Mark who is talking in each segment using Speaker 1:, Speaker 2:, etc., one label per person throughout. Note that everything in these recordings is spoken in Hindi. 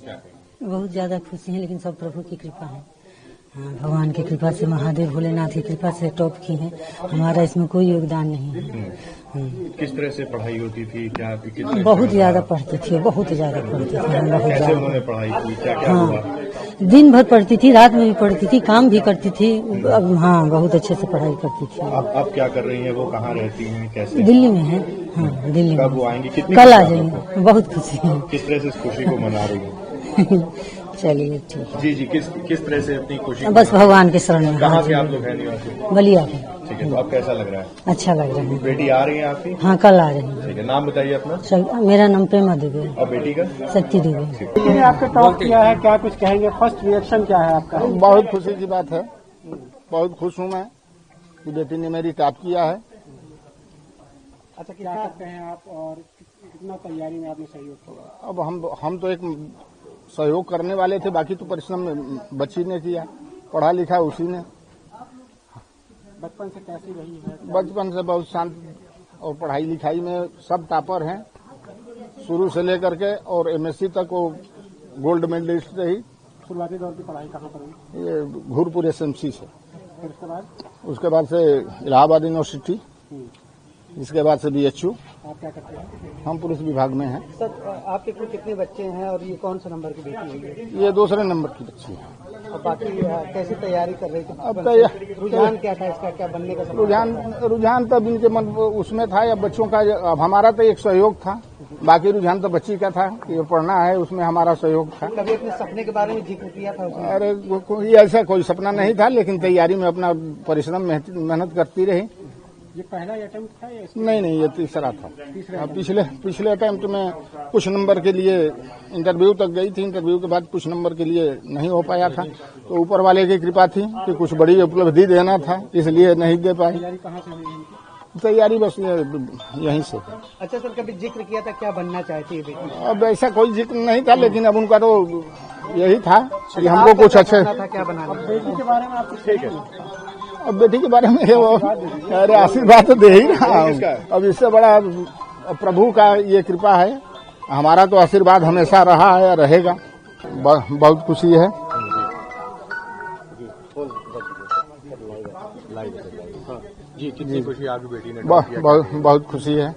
Speaker 1: क्या कहेंगे?
Speaker 2: बहुत ज़्यादा खुशी हैं, लेकिन सब प्रभु की कृपा है। हाँ, भगवान की कृपा से, महादेव भोलेनाथ की कृपा से टॉप की हैं। हमारा इसमें कोई योगदान नहीं है।
Speaker 1: किस तरह से पढ़ाई होती थी, क्या
Speaker 2: बहुत ज़्यादा पढ़ती थी, बहुत ज़्यादा पढ़ती थी हम, बहुत
Speaker 1: कैसे
Speaker 2: ज़्यादा।
Speaker 1: उन्होंने पढ़ाई की, क्या क्या हुआ?
Speaker 2: हाँ, दिन भर पढ़ती थी, रात में भी पढ़ती थी, काम भी करती थी। अब हाँ, बहुत अच्छे से पढ़ाई करती थी।
Speaker 1: अब क्या कर रही हैं? वो कहाँ रहती हैं, कैसे?
Speaker 2: दिल्ली में है। हाँ, दिल्ली
Speaker 1: कब
Speaker 2: में।
Speaker 1: वो आएंगी? कितनी
Speaker 2: कल आ
Speaker 1: खुशी है?
Speaker 2: जाएंगे। बहुत खुशी है।
Speaker 1: किस तरह से इस खुशी को मना रही हैं?
Speaker 2: चलिए ठीक है।
Speaker 1: जी, किस तरह से अपनी खुशी को
Speaker 2: बस भगवान के शरण में।
Speaker 1: कहाँ से आप लोग हैं निवासी?
Speaker 2: बलिया है।
Speaker 1: ठीक है, तो अब कैसा लग रहा है?
Speaker 2: अच्छा लग रहा है।
Speaker 1: बेटी आ रही है आपकी?
Speaker 2: हाँ, कल आ रही है।
Speaker 1: ठीक है, नाम बताइए अपना।
Speaker 2: मेरा नाम प्रेमा देवी है।
Speaker 1: और बेटी का?
Speaker 2: शक्ति देवी।
Speaker 3: ये आपके टॉप किया है, क्या कुछ कहेंगे? फर्स्ट रिएक्शन क्या है आपका?
Speaker 4: बहुत खुशी की बात है, बहुत खुश हूँ मैं कि बेटी ने मेरी टॉप किया है।
Speaker 3: अच्छा, क्या करते हैं आप और कितना तैयारी में आपने सहयोग किया?
Speaker 4: अब हम तो एक सहयोग करने वाले थे, बाकी तो परिश्रम बच्ची ने किया, पढ़ा लिखा उसी ने।
Speaker 3: बचपन से कैसी रही है?
Speaker 4: बचपन से बहुत शांत और पढ़ाई लिखाई में सब टॉपर हैं, शुरू से लेकर के, और एमएससी तक वो गोल्ड मेडलिस्ट रही।
Speaker 3: शुरुआती दौर की पढ़ाई कहाँ पर हुई?
Speaker 4: ये घूरपुर एसएमसी से,
Speaker 3: फिर
Speaker 4: उसके बाद से इलाहाबाद यूनिवर्सिटी, इसके बाद से BHU।
Speaker 3: आप क्या करते हैं?
Speaker 4: हम पुलिस विभाग में हैं।
Speaker 3: सर, आपके कुल कितने बच्चे हैं और ये कौन सा नंबर की बेटी है?
Speaker 4: ये दूसरे नंबर की बच्ची है।
Speaker 3: और बाकी कैसी तैयारी कर रही थी?
Speaker 4: अब तैयारी
Speaker 3: रुझान क्या था इसका, क्या बनने का
Speaker 4: रुझान तब इनके मन उसमें था, या बच्चों का। अब हमारा तो एक सहयोग था, बाकी रुझान तो बच्ची का था कि ये पढ़ना है, उसमें हमारा सहयोग था।
Speaker 3: कभी अपने सपने के बारे में जिक्र किया था उसने?
Speaker 4: अरे कोई ऐसा कोई सपना नहीं था, लेकिन तैयारी में अपना परिश्रम मेहनत करती रही।
Speaker 3: ये पहला अटेम्प्ट था या
Speaker 4: नहीं, ये तीसरा था। पिछले अटेम्प्ट में कुछ नंबर के लिए इंटरव्यू तक गई थी, इंटरव्यू के बाद कुछ नंबर के लिए नहीं हो पाया था, तो ऊपर वाले की कृपा थी कि कुछ बड़ी उपलब्धि देना था, इसलिए नहीं दे पाई।
Speaker 3: तैयारी कहाँ से हुई इनकी?
Speaker 4: तैयारी बस यहीं से।
Speaker 3: अच्छा सर, कभी जिक्र किया था क्या बनना चाहती है बेटी?
Speaker 4: अब ऐसा कोई जिक्र नहीं था, लेकिन अब उनका तो यही था कि हमको कुछ अच्छे।
Speaker 3: था क्या बनाना? बेटी के बारे में आप कुछ ठीक है?
Speaker 4: अब बेटी के बारे में वो अरे आशीर्वाद तो दे ही रहा हूँ। अब इससे बड़ा प्रभु का ये कृपा है, हमारा तो आशीर्वाद हमेशा रहा है, रहेगा। बहुत खुशी है।
Speaker 1: जी, कितनी खुशी आपकी बेटी ने?
Speaker 4: बहुत खुशी है।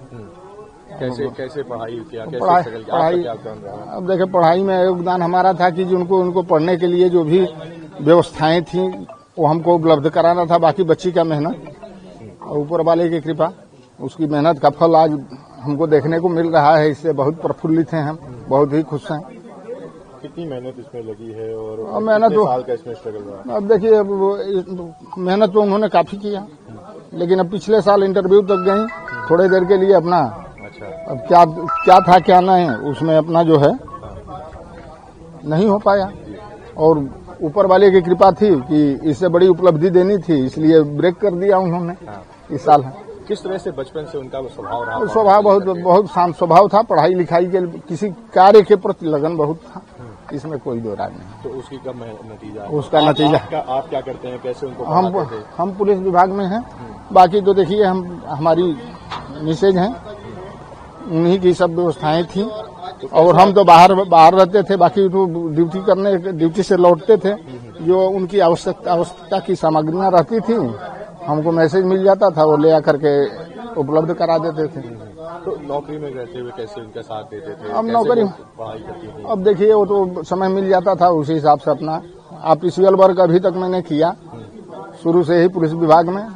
Speaker 1: कैसे पढ़ाई किया?
Speaker 4: पढ़ाई अब देखिए, पढ़ाई में योगदान हमारा था कि उनको पढ़ने के लिए जो भी व्यवस्थाएं थी वो हमको उपलब्ध कराना था। बाकी बच्ची का मेहनत और ऊपर वाले की कृपा, उसकी मेहनत का फल आज हमको देखने को मिल रहा है। इससे बहुत प्रफुल्लित हैं हम, बहुत ही खुश हैं।
Speaker 1: कितनी मेहनत इसमें लगी है और
Speaker 4: मेहनत
Speaker 1: कितने साल का इसमें स्ट्रगल रहा?
Speaker 4: अब देखिए, मेहनत तो उन्होंने काफी किया, लेकिन अब पिछले साल इंटरव्यू तक गई थोड़ी देर के लिए अपना।
Speaker 1: अच्छा,
Speaker 4: अब क्या था क्या नहीं, उसमें अपना जो है नहीं हो पाया, और ऊपर वाले की कृपा थी कि इससे बड़ी उपलब्धि देनी थी, इसलिए ब्रेक कर दिया उन्होंने इस साल।
Speaker 1: किस तरह से बचपन से उनका स्वभाव रहा?
Speaker 4: स्वभाव बहुत शांत स्वभाव था, पढ़ाई लिखाई के किसी कार्य के प्रति लगन बहुत था, इसमें कोई दो राय नहीं।
Speaker 1: तो उसकी कब नतीजा?
Speaker 4: उसका नतीजा
Speaker 1: आप क्या करते हैं, कैसे उनको?
Speaker 4: हम पुलिस विभाग में हैं। बाकी तो देखिए, हमारी मिसेज हैं, उन्हीं की सब व्यवस्थाएं थी, और हम तो बाहर रहते थे। बाकी तो ड्यूटी से लौटते थे, जो उनकी आवश्यकता की सामग्रियां रहती थी, हमको मैसेज मिल जाता था, वो ले आकर के उपलब्ध करा देते थे।
Speaker 1: तो नौकरी में रहते हुए कैसे उनका साथ देते थे?
Speaker 4: अब नौकरी
Speaker 1: पढ़ाई करती थी?
Speaker 4: अब देखिए, वो तो समय मिल जाता था, उसी हिसाब से अपना ऑफिशियल वर्क अभी तक मैंने किया, शुरू से ही पुलिस विभाग में।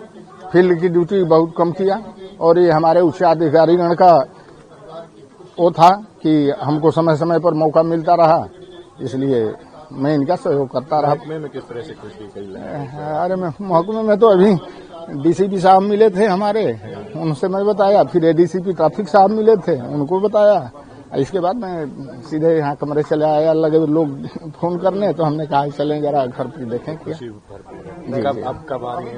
Speaker 4: फील्ड की ड्यूटी बहुत कम किया, और ये हमारे उच्च अधिकारीगण का वो था कि हमको समय समय पर मौका मिलता रहा, इसलिए मैं इनका सहयोग करता रहा।
Speaker 1: महकमे में किस तरह से खुशी कही?
Speaker 4: अरे महकमे में तो अभी DCP साहब मिले थे हमारे, उनसे मैं बताया, फिर ADCP ट्रैफिक साहब मिले थे, उनको बताया। इसके बाद मैं सीधे यहाँ कमरे चले आया, लगे लोग फोन करने, तो हमने कहा चलें जरा घर पर देखें क्या।
Speaker 1: अब कब आ रही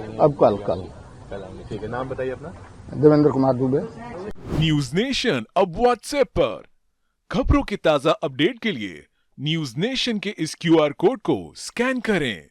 Speaker 1: है?
Speaker 4: अब कल
Speaker 1: ठीक है, नाम बताइए अपना।
Speaker 4: देवेंद्र कुमार दुबे।
Speaker 5: न्यूज नेशन अब व्हाट्सएप पर खबरों के ताजा अपडेट के लिए न्यूज नेशन के इस QR कोड को स्कैन करें।